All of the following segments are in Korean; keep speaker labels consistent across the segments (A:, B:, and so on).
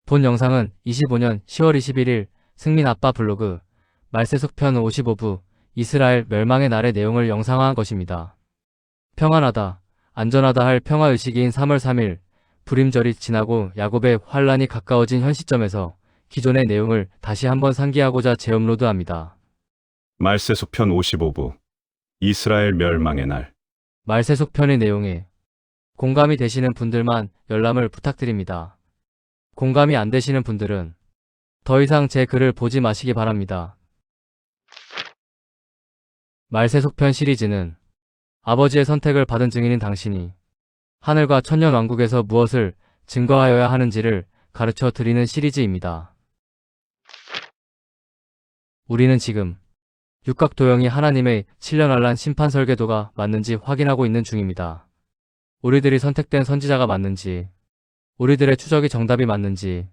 A: 본 영상은 25년 10월 21일 승민 아빠 블로그 말세속편 55부 이스라엘 멸망의 날의 내용을 영상화한 것입니다. 평안하다, 안전하다 할 평화의식인 3월 3일 불임절이 지나고 야곱의 환란이 가까워진 현 시점에서 기존의 내용을 다시 한번 상기하고자 재업로드합니다.
B: 말세속편 55부 이스라엘 멸망의 날.
A: 말세속편의 내용에 공감이 되시는 분들만 열람을 부탁드립니다. 공감이 안 되시는 분들은 더 이상 제 글을 보지 마시기 바랍니다. 말세속편 시리즈는 아버지의 선택을 받은 증인인 당신이 하늘과 천년왕국에서 무엇을 증거하여야 하는지를 가르쳐 드리는 시리즈입니다. 우리는 지금 육각도형이 하나님의 7년환란 심판 설계도가 맞는지 확인하고 있는 중입니다. 우리들이 선택된 선지자가 맞는지, 우리들의 추적이 정답이 맞는지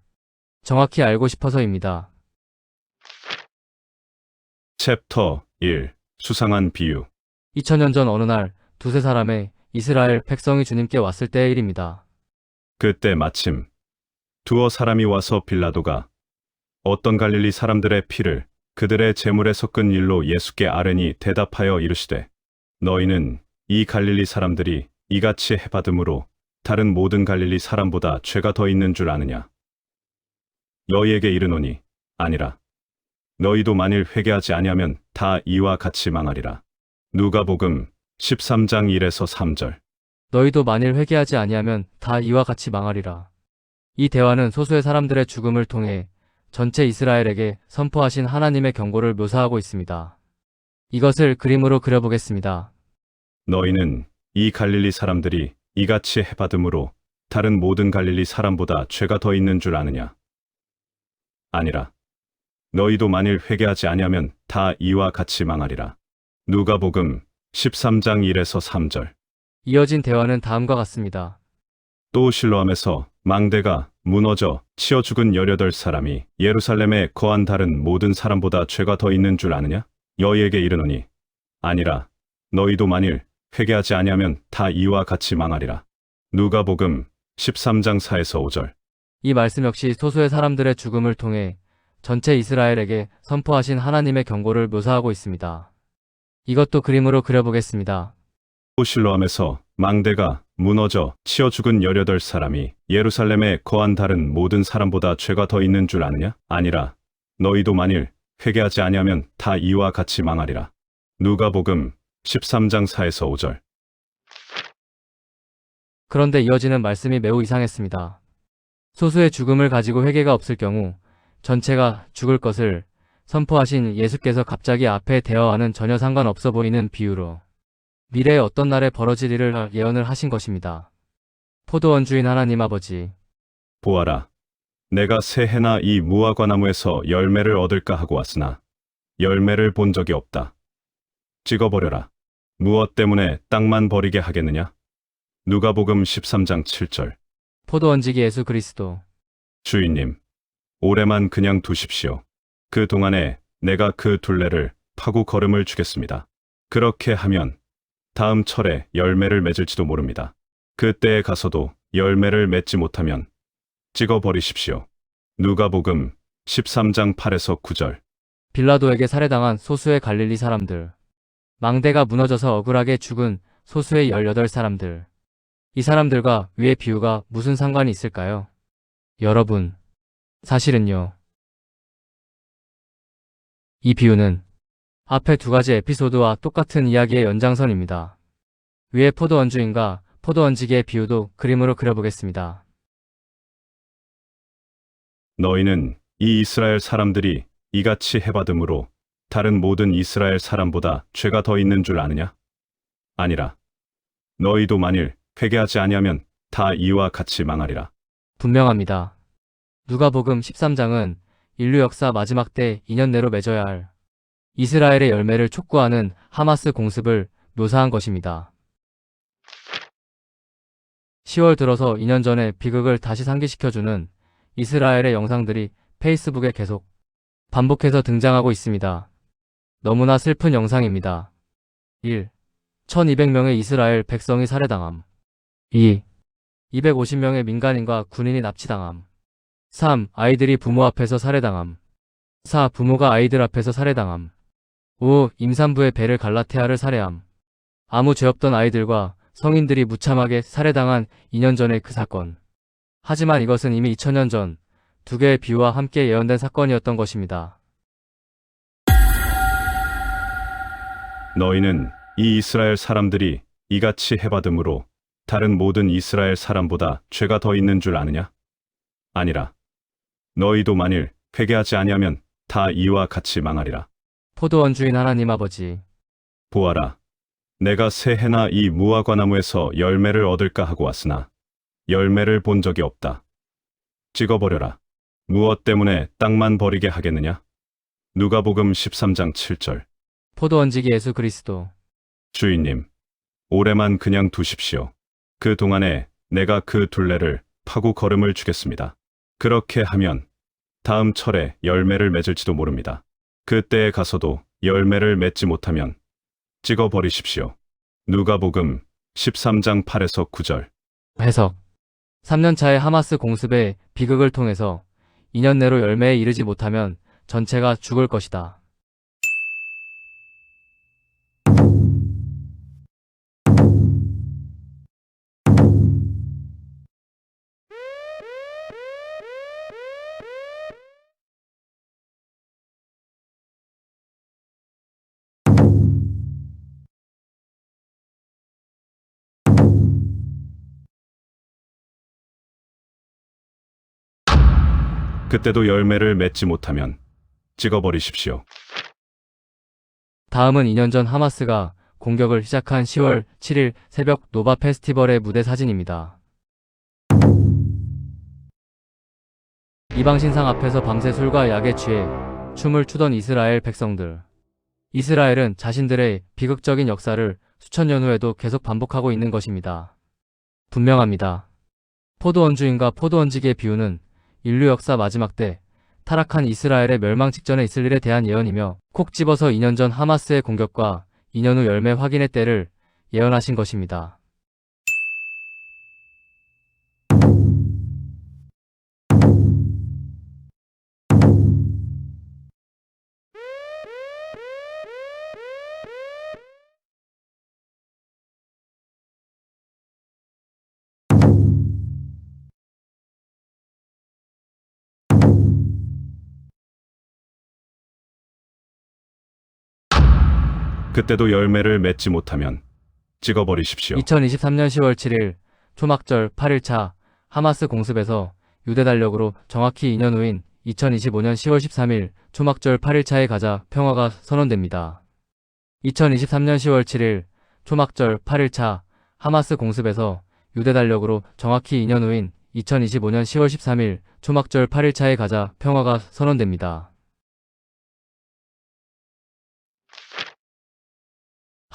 A: 정확히 알고 싶어서입니다.
B: 챕터 1 수상한 비유.
A: 2000년 전 어느 날 두세 사람의 이스라엘 백성이 주님께 왔을 때의 일입니다.
B: 그때 마침 두어 사람이 와서 빌라도가 어떤 갈릴리 사람들의 피를 그들의 제물에 섞은 일로 예수께 아뢰니 대답하여 이르시되 너희는 이 갈릴리 사람들이 이같이 해받음으로 다른 모든 갈릴리 사람보다 죄가 더 있는 줄 아느냐? 너희에게 이르노니 아니라. 너희도 만일 회개하지 아니하면 다 이와 같이 망하리라. 누가복음 13장 1에서 3절.
A: 너희도 만일 회개하지 아니하면 다 이와 같이 망하리라. 이 대화는 소수의 사람들의 죽음을 통해 전체 이스라엘에게 선포하신 하나님의 경고를 묘사하고 있습니다. 이것을 그림으로 그려보겠습니다.
B: 너희는 이 갈릴리 사람들이 이같이 해받음으로 다른 모든 갈릴리 사람보다 죄가 더 있는 줄 아느냐? 아니라. 너희도 만일 회개하지 아니하면 다 이와 같이 망하리라. 누가복음 13장 1에서 3절.
A: 이어진 대화는 다음과 같습니다.
B: 또 실로암에서 망대가 무너져 치어 죽은 18사람이 예루살렘에 거한 다른 모든 사람보다 죄가 더 있는 줄 아느냐? 너희에게 이르노니 아니라. 너희도 만일 회개하지 아니하면 다 이와 같이 망하리라. 누가복음 13장 4에서 5절.
A: 이 말씀 역시 소수의 사람들의 죽음을 통해 전체 이스라엘에게 선포하신 하나님의 경고를 묘사하고 있습니다. 이것도 그림으로 그려보겠습니다.
B: 또 실로암에서 망대가 무너져 치어 죽은 18사람이 예루살렘에 거한 다른 모든 사람보다 죄가 더 있는 줄 아느냐? 아니라. 너희도 만일 회개하지 아니하면 다 이와 같이 망하리라. 누가복음 13장 4에서 5절.
A: 그런데 이어지는 말씀이 매우 이상했습니다. 소수의 죽음을 가지고 회개가 없을 경우 전체가 죽을 것을 선포하신 예수께서 갑자기 앞의 대화와는 전혀 상관없어 보이는 비유로 미래의 어떤 날에 벌어질 일을 예언을 하신 것입니다. 포도원주인 하나님 아버지,
B: 보아라. 내가 새해나 이 무화과나무에서 열매를 얻을까 하고 왔으나 열매를 본 적이 없다. 찍어버려라. 무엇 때문에 땅만 버리게 하겠느냐? 누가복음 13장 7절.
A: 포도원지기 예수 그리스도,
B: 주인님, 올해만 그냥 두십시오. 그 동안에 내가 그 둘레를 파고 걸음을 주겠습니다. 그렇게 하면 다음 철에 열매를 맺을지도 모릅니다. 그때에 가서도 열매를 맺지 못하면 찍어버리십시오. 누가복음 13장 8에서 9절.
A: 빌라도에게 살해당한 소수의 갈릴리 사람들, 망대가 무너져서 억울하게 죽은 소수의 18사람들, 이 사람들과 위의 비유가 무슨 상관이 있을까요? 여러분, 사실은요. 이 비유는 앞의 두 가지 에피소드와 똑같은 이야기의 연장선입니다. 위의 포도원주인과 포도원지기의 비유도 그림으로 그려보겠습니다.
B: 너희는 이 이스라엘 사람들이 이같이 해받음으로 다른 모든 이스라엘 사람보다 죄가 더 있는 줄 아느냐? 아니라. 너희도 만일 회개하지 아니하면 다 이와 같이 망하리라.
A: 분명합니다. 누가복음 13장은 인류 역사 마지막 때 2년 내로 맺어야 할 이스라엘의 열매를 촉구하는 하마스 공습을 묘사한 것입니다. 10월 들어서 2년 전에 비극을 다시 상기시켜주는 이스라엘의 영상들이 페이스북에 계속 반복해서 등장하고 있습니다. 너무나 슬픈 영상입니다. 1. 1200명의 이스라엘 백성이 살해당함. 2. 250명의 민간인과 군인이 납치당함. 3. 아이들이 부모 앞에서 살해당함. 4. 부모가 아이들 앞에서 살해당함. 5. 임산부의 배를 갈라테아를 살해함. 아무 죄 없던 아이들과 성인들이 무참하게 살해당한 2년 전의 그 사건. 하지만 이것은 이미 2000년 전 두 개의 비유와 함께 예언된 사건이었던 것입니다.
B: 너희는 이 이스라엘 사람들이 이같이 해받음으로 다른 모든 이스라엘 사람보다 죄가 더 있는 줄 아느냐? 아니라 너희도 만일 회개하지 아니하면 다 이와 같이 망하리라.
A: 포도원 주인 하나님 아버지,
B: 보아라, 내가 새해나 이 무화과 나무에서 열매를 얻을까 하고 왔으나 열매를 본 적이 없다. 찍어버려라. 무엇 때문에 땅만 버리게 하겠느냐? 누가복음 13장 7절.
A: 포도원지기 예수 그리스도.
B: 주인님, 올해만 그냥 두십시오. 그 동안에 내가 그 둘레를 파고 걸음을 주겠습니다. 그렇게 하면 다음 철에 열매를 맺을지도 모릅니다. 그때에 가서도 열매를 맺지 못하면 찍어버리십시오. 누가복음 13장 8에서 9절.
A: 해석. 3년차의 하마스 공습의 비극을 통해서 2년 내로 열매에 이르지 못하면 전체가 죽을 것이다.
B: 그때도 열매를 맺지 못하면 찍어버리십시오.
A: 다음은 2년 전 하마스가 공격을 시작한 10월 7일 새벽 노바 페스티벌의 무대 사진입니다. 이방 신상 앞에서 밤새 술과 약에 취해 춤을 추던 이스라엘 백성들. 이스라엘은 자신들의 비극적인 역사를 수천 년 후에도 계속 반복하고 있는 것입니다. 분명합니다. 포도원주인과 포도원지기의 비유는 인류 역사 마지막 때 타락한 이스라엘의 멸망 직전에 있을 일에 대한 예언이며 콕 집어서 2년 전 하마스의 공격과 2년 후 열매 확인의 때를 예언하신 것입니다.
B: 그때도 열매를 맺지 못하면 찍어버리십시오.
A: 2023년 10월 7일 초막절 8일차 하마스 공습에서 유대 달력으로 정확히 2년 후인 2025년 10월 13일 초막절 8일차에 가자 평화가 선언됩니다. 2023년 10월 7일 초막절 8일차 하마스 공습에서 유대 달력으로 정확히 2년 후인 2025년 10월 13일 초막절 8일차에 가자 평화가 선언됩니다.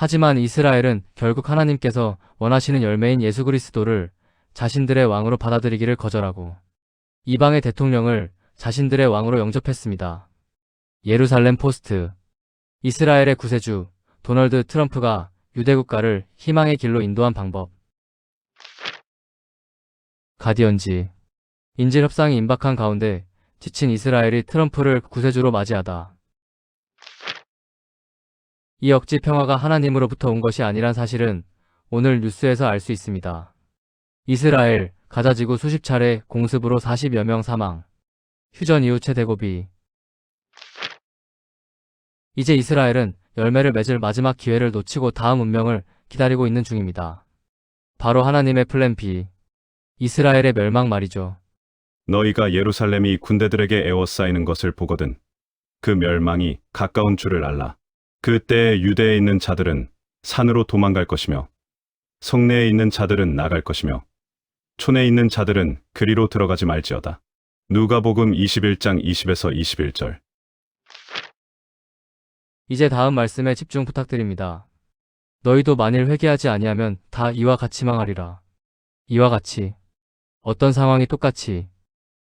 A: 하지만 이스라엘은 결국 하나님께서 원하시는 열매인 예수 그리스도를 자신들의 왕으로 받아들이기를 거절하고 이방의 대통령을 자신들의 왕으로 영접했습니다. 예루살렘 포스트. 이스라엘의 구세주 도널드 트럼프가 유대 국가를 희망의 길로 인도한 방법. 가디언지. 인질 협상이 임박한 가운데 지친 이스라엘이 트럼프를 구세주로 맞이하다. 이 억지 평화가 하나님으로부터 온 것이 아니란 사실은 오늘 뉴스에서 알 수 있습니다. 이스라엘, 가자지구 수십 차례 공습으로 40여 명 사망. 휴전 이후 최대고비. 이제 이스라엘은 열매를 맺을 마지막 기회를 놓치고 다음 운명을 기다리고 있는 중입니다. 바로 하나님의 플랜 B. 이스라엘의 멸망 말이죠.
B: 너희가 예루살렘이 군대들에게 에워싸이는 것을 보거든 그 멸망이 가까운 줄을 알라. 그때에 유대에 있는 자들은 산으로 도망갈 것이며 성내에 있는 자들은 나갈 것이며 촌에 있는 자들은 그리로 들어가지 말지어다. 누가복음 21장 20에서 21절.
A: 이제 다음 말씀에 집중 부탁드립니다. 너희도 만일 회개하지 아니하면 다 이와 같이 망하리라. 이와 같이. 어떤 상황이 똑같이.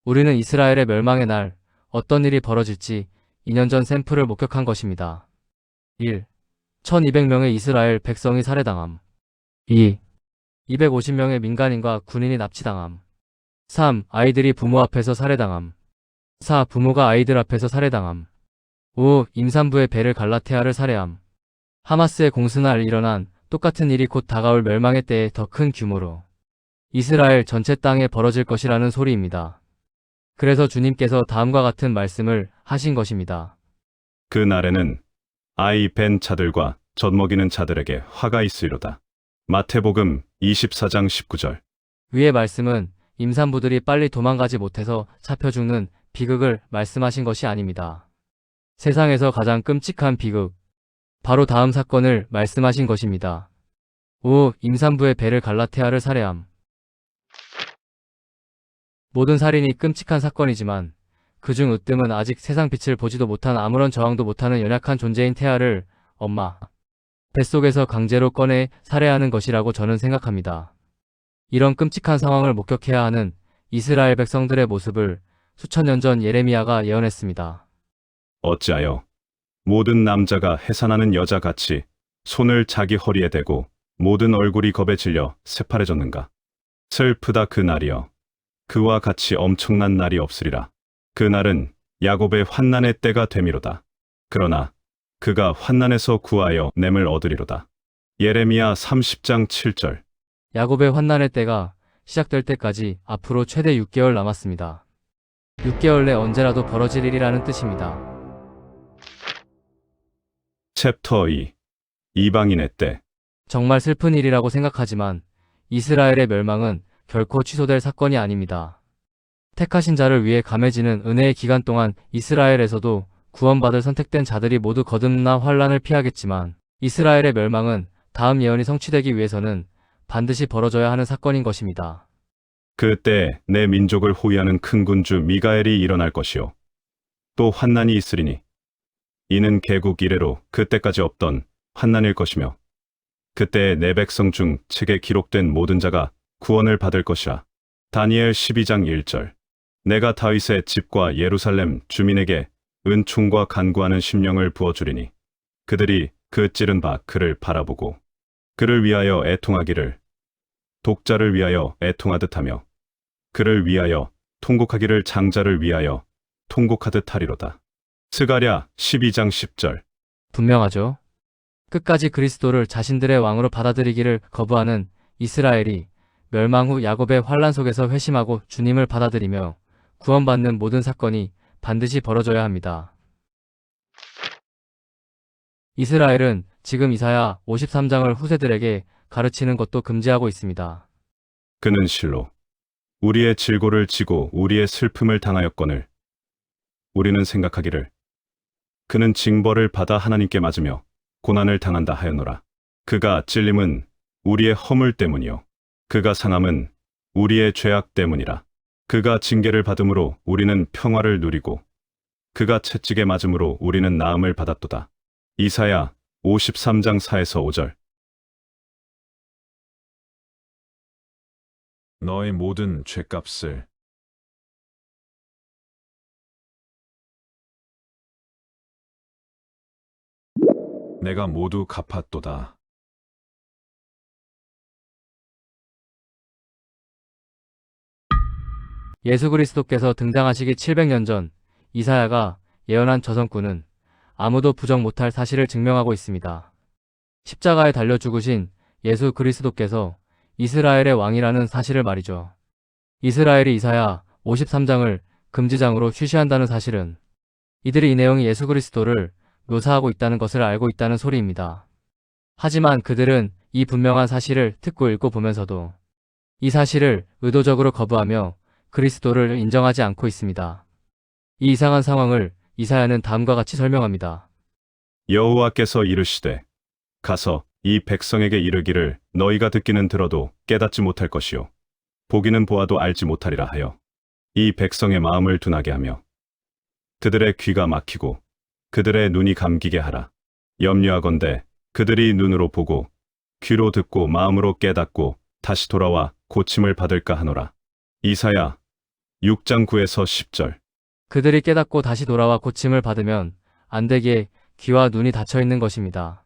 A: 우리는 이스라엘의 멸망의 날 어떤 일이 벌어질지 2년 전 샘플을 목격한 것입니다. 1. 1200명의 이스라엘 백성이 살해당함. 2. 250명의 민간인과 군인이 납치당함. 3. 아이들이 부모 앞에서 살해당함. 4. 부모가 아이들 앞에서 살해당함. 5. 임산부의 배를 갈라테아를 살해함. 하마스의 공습날 일어난 똑같은 일이 곧 다가올 멸망의 때에 더 큰 규모로 이스라엘 전체 땅에 벌어질 것이라는 소리입니다. 그래서 주님께서 다음과 같은 말씀을 하신 것입니다.
B: 그 날에는 아이 벤 자들과 젖먹이는 자들에게 화가 있으리로다. 마태복음 24장 19절.
A: 위의 말씀은 임산부들이 빨리 도망가지 못해서 잡혀 죽는 비극을 말씀하신 것이 아닙니다. 세상에서 가장 끔찍한 비극, 바로 다음 사건을 말씀하신 것입니다. 5. 임산부의 배를 갈라테아를 살해함. 모든 살인이 끔찍한 사건이지만 그중 으뜸은 아직 세상 빛을 보지도 못한 아무런 저항도 못하는 연약한 존재인 태아를 엄마 뱃속에서 강제로 꺼내 살해하는 것이라고 저는 생각합니다. 이런 끔찍한 상황을 목격해야 하는 이스라엘 백성들의 모습을 수천 년 전 예레미야가 예언했습니다.
B: 어찌하여 모든 남자가 해산하는 여자같이 손을 자기 허리에 대고 모든 얼굴이 겁에 질려 새파래졌는가. 슬프다 그 날이여. 그와 같이 엄청난 날이 없으리라. 그 날은 야곱의 환난의 때가 되미로다. 그러나 그가 환난에서 구하여 냄을 얻으리로다. 예레미야 30장 7절.
A: 야곱의 환난의 때가 시작될 때까지 앞으로 최대 6개월 남았습니다. 6개월 내 언제라도 벌어질 일이라는 뜻입니다.
B: 챕터 2. 이방인의 때.
A: 정말 슬픈 일이라고 생각하지만 이스라엘의 멸망은 결코 취소될 사건이 아닙니다. 택하신 자를 위해 감해지는 은혜의 기간 동안 이스라엘에서도 구원받을 선택된 자들이 모두 거듭나 환란을 피하겠지만 이스라엘의 멸망은 다음 예언이 성취되기 위해서는 반드시 벌어져야 하는 사건인 것입니다.
B: 그때 내 민족을 호위하는 큰 군주 미가엘이 일어날 것이요. 또 환난이 있으리니 이는 개국 이래로 그때까지 없던 환난일 것이며 그때 내 백성 중 책에 기록된 모든 자가 구원을 받을 것이라. 다니엘 12장 1절. 내가 다윗의 집과 예루살렘 주민에게 은총과 간구하는 심령을 부어주리니 그들이 그 찌른 바 그를 바라보고 그를 위하여 애통하기를 독자를 위하여 애통하듯 하며 그를 위하여 통곡하기를 장자를 위하여 통곡하듯 하리로다. 스가랴 12장 10절.
A: 분명하죠. 끝까지 그리스도를 자신들의 왕으로 받아들이기를 거부하는 이스라엘이 멸망 후 야곱의 환란 속에서 회심하고 주님을 받아들이며 구원받는 모든 사건이 반드시 벌어져야 합니다. 이스라엘은 지금 이사야 53장을 후세들에게 가르치는 것도 금지하고 있습니다.
B: 그는 실로 우리의 질고를 지고 우리의 슬픔을 당하였거늘 우리는 생각하기를 그는 징벌을 받아 하나님께 맞으며 고난을 당한다 하였노라. 그가 찔림은 우리의 허물 때문이요 그가 상함은 우리의 죄악 때문이라. 그가 징계를 받음으로 우리는 평화를 누리고 그가 채찍에 맞음으로 우리는 나음을 받았도다. 이사야 53장 4에서 5절. 너의 모든 죄값을 내가 모두 갚았도다.
A: 예수 그리스도께서 등장하시기 700년 전 이사야가 예언한 저성군은 아무도 부정 못할 사실을 증명하고 있습니다. 십자가에 달려 죽으신 예수 그리스도께서 이스라엘의 왕이라는 사실을 말이죠. 이스라엘이 이사야 53장을 금지장으로 쉬쉬한다는 사실은 이들이 이 내용이 예수 그리스도를 묘사하고 있다는 것을 알고 있다는 소리입니다. 하지만 그들은 이 분명한 사실을 듣고 읽고 보면서도 이 사실을 의도적으로 거부하며 그리스도를 인정하지 않고 있습니다. 이 이상한 상황을 이사야는 다음과 같이 설명합니다.
B: 여호와께서 이르시되 가서 이 백성에게 이르기를 너희가 듣기는 들어도 깨닫지 못할 것이요 보기는 보아도 알지 못하리라 하여 이 백성의 마음을 둔하게 하며 그들의 귀가 막히고 그들의 눈이 감기게 하라. 염려하건대 그들이 눈으로 보고 귀로 듣고 마음으로 깨닫고 다시 돌아와 고침을 받을까 하노라. 이사야 6장 9에서 10절.
A: 그들이 깨닫고 다시 돌아와 고침을 받으면 안 되기에 귀와 눈이 닫혀 있는 것입니다.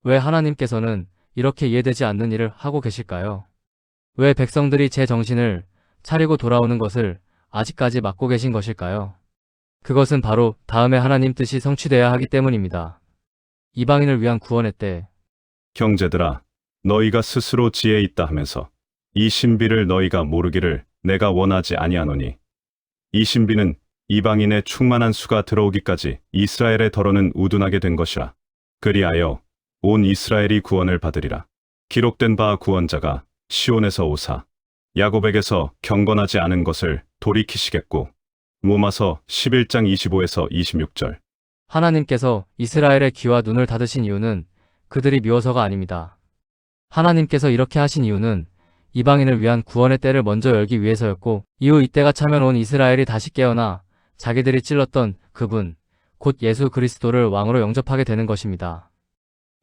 A: 왜 하나님께서는 이렇게 이해되지 않는 일을 하고 계실까요? 왜 백성들이 제 정신을 차리고 돌아오는 것을 아직까지 막고 계신 것일까요? 그것은 바로 다음에 하나님 뜻이 성취되어야 하기 때문입니다. 이방인을 위한 구원의 때,
B: 형제들아, 너희가 스스로 지혜 있다 하면서 이 신비를 너희가 모르기를 내가 원하지 아니하노니, 이 신비는 이방인의 충만한 수가 들어오기까지 이스라엘의 더러는 우둔하게 된 것이라. 그리하여 온 이스라엘이 구원을 받으리라. 기록된 바 구원자가 시온에서 오사 야곱에게서 경건하지 않은 것을 돌이키시겠고. 로마서 11장 25에서 26절.
A: 하나님께서 이스라엘의 귀와 눈을 닫으신 이유는 그들이 미워서가 아닙니다. 하나님께서 이렇게 하신 이유는 이방인을 위한 구원의 때를 먼저 열기 위해서였고, 이후 이때가 차면 온 이스라엘이 다시 깨어나 자기들이 찔렀던 그분, 곧 예수 그리스도를 왕으로 영접하게 되는 것입니다.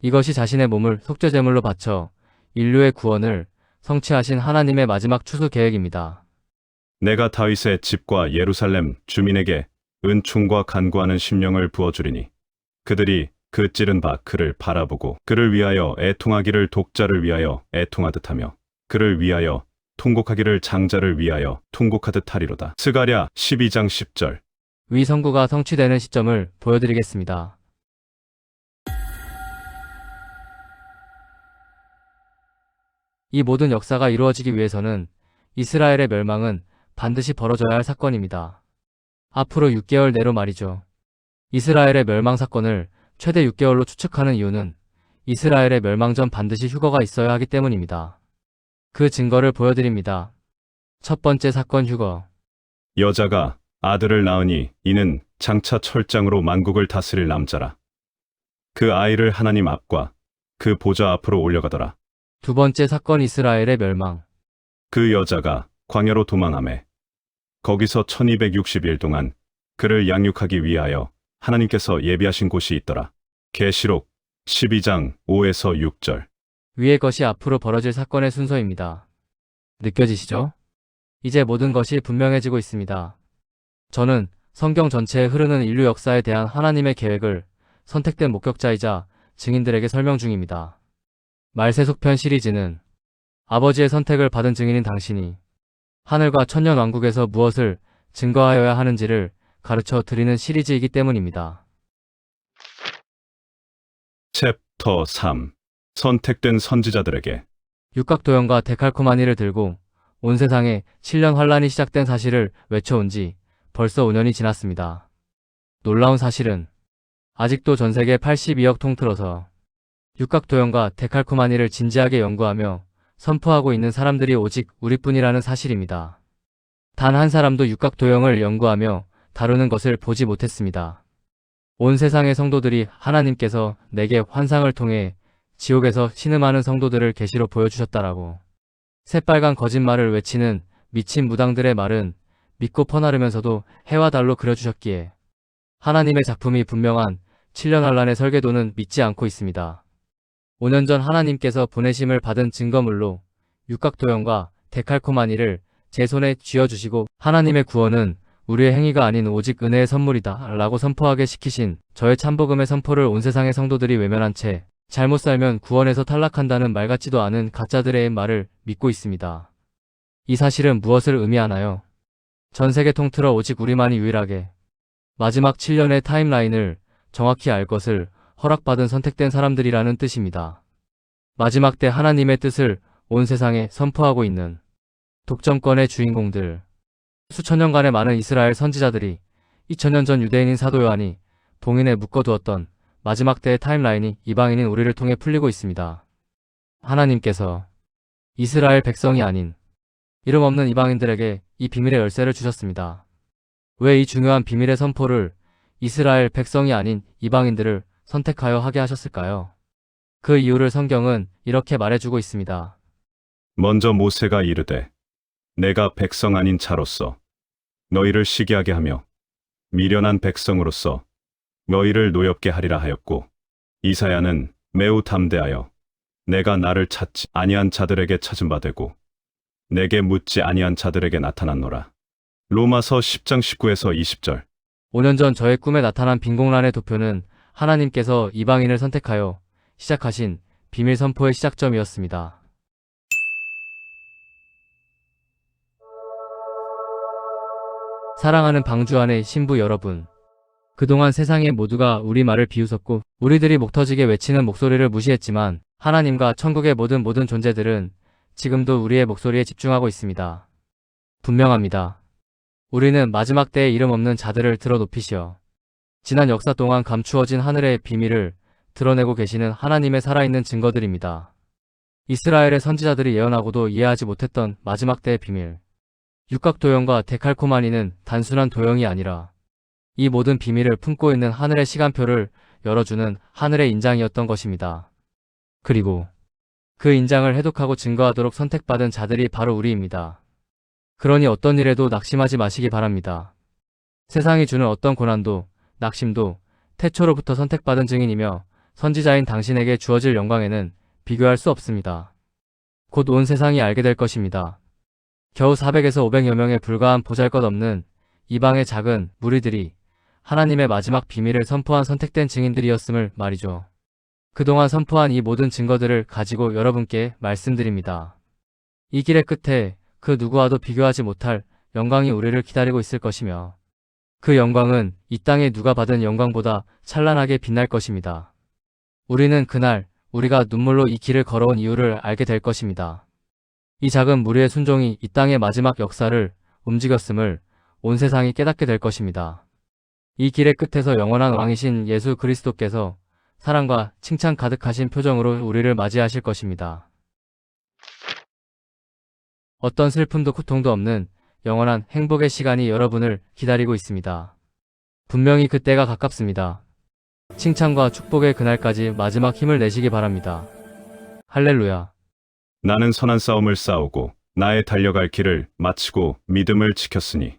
A: 이것이 자신의 몸을 속죄제물로 바쳐 인류의 구원을 성취하신 하나님의 마지막 추수 계획입니다.
B: 내가 다윗의 집과 예루살렘 주민에게 은총과 간구하는 심령을 부어주리니 그들이 그 찌른 바 그를 바라보고 그를 위하여 애통하기를 독자를 위하여 애통하듯 하며 그를 위하여 통곡하기를 장자를 위하여 통곡하듯 하리로다. 스가랴 12장 10절.
A: 위 선구가 성취되는 시점을 보여드리겠습니다. 이 모든 역사가 이루어지기 위해서는 이스라엘의 멸망은 반드시 벌어져야 할 사건입니다. 앞으로 6개월 내로 말이죠. 이스라엘의 멸망 사건을 최대 6개월로 추측하는 이유는 이스라엘의 멸망 전 반드시 휴거가 있어야 하기 때문입니다. 그 증거를 보여드립니다. 첫 번째 사건 휴거.
B: 여자가 아들을 낳으니 이는 장차 철장으로 만국을 다스릴 남자라. 그 아이를 하나님 앞과 그 보좌 앞으로 올려가더라.
A: 두 번째 사건 이스라엘의 멸망.
B: 그 여자가 광야로 도망하매 거기서 1260일 동안 그를 양육하기 위하여 하나님께서 예비하신 곳이 있더라. 계시록 12장 5에서 6절.
A: 위의 것이 앞으로 벌어질 사건의 순서입니다. 느껴지시죠? 이제 모든 것이 분명해지고 있습니다. 저는 성경 전체에 흐르는 인류 역사에 대한 하나님의 계획을 선택된 목격자이자 증인들에게 설명 중입니다. 말세속편 시리즈는 아버지의 선택을 받은 증인인 당신이 하늘과 천년왕국에서 무엇을 증거하여야 하는지를 가르쳐 드리는 시리즈이기 때문입니다.
B: 챕터 3. 선택된 선지자들에게.
A: 육각도형과 데칼코마니를 들고 온 세상에 7년 환란이 시작된 사실을 외쳐온 지 벌써 5년이 지났습니다. 놀라운 사실은 아직도 전 세계 82억 통틀어서 육각도형과 데칼코마니를 진지하게 연구하며 선포하고 있는 사람들이 오직 우리뿐이라는 사실입니다. 단 한 사람도 육각도형을 연구하며 다루는 것을 보지 못했습니다. 온 세상의 성도들이 하나님께서 내게 환상을 통해 지옥에서 신음하는 성도들을 계시로 보여주셨다라고 새빨간 거짓말을 외치는 미친 무당들의 말은 믿고 퍼나르면서도 해와 달로 그려주셨기에 하나님의 작품이 분명한 7년 환란의 설계도는 믿지 않고 있습니다. 5년 전 하나님께서 보내심을 받은 증거물로 육각도형과 데칼코마니를 제 손에 쥐어주시고 하나님의 구원은 우리의 행위가 아닌 오직 은혜의 선물이다 라고 선포하게 시키신 저의 참복음의 선포를 온 세상의 성도들이 외면한 채 잘못 살면 구원에서 탈락한다는 말 같지도 않은 가짜들의 말을 믿고 있습니다. 이 사실은 무엇을 의미하나요? 전 세계 통틀어 오직 우리만이 유일하게 마지막 7년의 타임라인을 정확히 알 것을 허락받은 선택된 사람들이라는 뜻입니다. 마지막 때 하나님의 뜻을 온 세상에 선포하고 있는 독점권의 주인공들. 수천 년간의 많은 이스라엘 선지자들이 2000년 전 유대인인 사도 요한이 봉인에 묶어두었던 마지막 때의 타임라인이 이방인인 우리를 통해 풀리고 있습니다. 하나님께서 이스라엘 백성이 아닌 이름 없는 이방인들에게 이 비밀의 열쇠를 주셨습니다. 왜 이 중요한 비밀의 선포를 이스라엘 백성이 아닌 이방인들을 선택하여 하게 하셨을까요? 그 이유를 성경은 이렇게 말해주고 있습니다.
B: 먼저 모세가 이르되 내가 백성 아닌 자로서 너희를 시기하게 하며 미련한 백성으로서 너희를 노엽게 하리라 하였고, 이사야는 매우 담대하여 내가 나를 찾지 아니한 자들에게 찾은 바 되고 내게 묻지 아니한 자들에게 나타났노라. 로마서 10장 19에서 20절.
A: 5년 전 저의 꿈에 나타난 빈공란의 도표는 하나님께서 이방인을 선택하여 시작하신 비밀 선포의 시작점이었습니다. 사랑하는 방주 안의 신부 여러분. 그동안 세상의 모두가 우리 말을 비웃었고 우리들이 목 터지게 외치는 목소리를 무시했지만 하나님과 천국의 모든 존재들은 지금도 우리의 목소리에 집중하고 있습니다. 분명합니다. 우리는 마지막 때의 이름 없는 자들을 들어 높이시어 지난 역사 동안 감추어진 하늘의 비밀을 드러내고 계시는 하나님의 살아있는 증거들입니다. 이스라엘의 선지자들이 예언하고도 이해하지 못했던 마지막 때의 비밀. 육각도형과 데칼코마니는 단순한 도형이 아니라 이 모든 비밀을 품고 있는 하늘의 시간표를 열어주는 하늘의 인장이었던 것입니다. 그리고 그 인장을 해독하고 증거하도록 선택받은 자들이 바로 우리입니다. 그러니 어떤 일에도 낙심하지 마시기 바랍니다. 세상이 주는 어떤 고난도, 낙심도 태초로부터 선택받은 증인이며 선지자인 당신에게 주어질 영광에는 비교할 수 없습니다. 곧 온 세상이 알게 될 것입니다. 겨우 400에서 500여 명에 불과한 보잘것없는 이방의 작은 무리들이 하나님의 마지막 비밀을 선포한 선택된 증인들이었음을 말이죠. 그동안 선포한 이 모든 증거들을 가지고 여러분께 말씀드립니다. 이 길의 끝에 그 누구와도 비교하지 못할 영광이 우리를 기다리고 있을 것이며 그 영광은 이 땅에 누가 받은 영광보다 찬란하게 빛날 것입니다. 우리는 그날 우리가 눈물로 이 길을 걸어온 이유를 알게 될 것입니다. 이 작은 무리의 순종이 이 땅의 마지막 역사를 움직였음을 온 세상이 깨닫게 될 것입니다. 이 길의 끝에서 영원한 왕이신 예수 그리스도께서 사랑과 칭찬 가득하신 표정으로 우리를 맞이하실 것입니다. 어떤 슬픔도 고통도 없는 영원한 행복의 시간이 여러분을 기다리고 있습니다. 분명히 그때가 가깝습니다. 칭찬과 축복의 그날까지 마지막 힘을 내시기 바랍니다. 할렐루야.
B: 나는 선한 싸움을 싸우고 나의 달려갈 길을 마치고 믿음을 지켰으니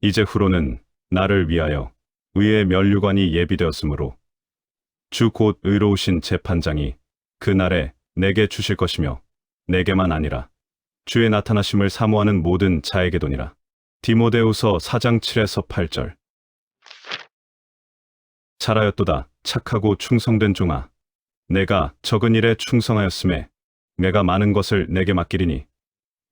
B: 이제 후로는 나를 위하여 의의 면류관이 예비되었으므로 주 곧 의로우신 재판장이 그날에 내게 주실 것이며 내게만 아니라 주의 나타나심을 사모하는 모든 자에게도니라. 디모데후서 4장 7에서 8절. 잘하였도다 착하고 충성된 종아, 내가 적은 일에 충성하였음에 내가 많은 것을 내게 맡기리니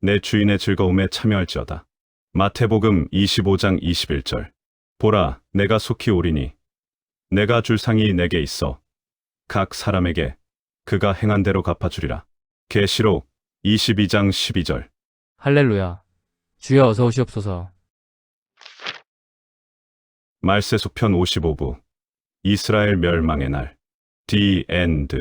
B: 내 주인의 즐거움에 참여할지어다. 마태복음 25장 21절. 보라, 내가 속히 오리니 내가 줄 상이 내게 있어 각 사람에게 그가 행한 대로 갚아주리라. 계시록 22장 12절.
A: 할렐루야. 주여 어서 오시옵소서.
B: 말세속 편 55부. 이스라엘 멸망의 날. The End.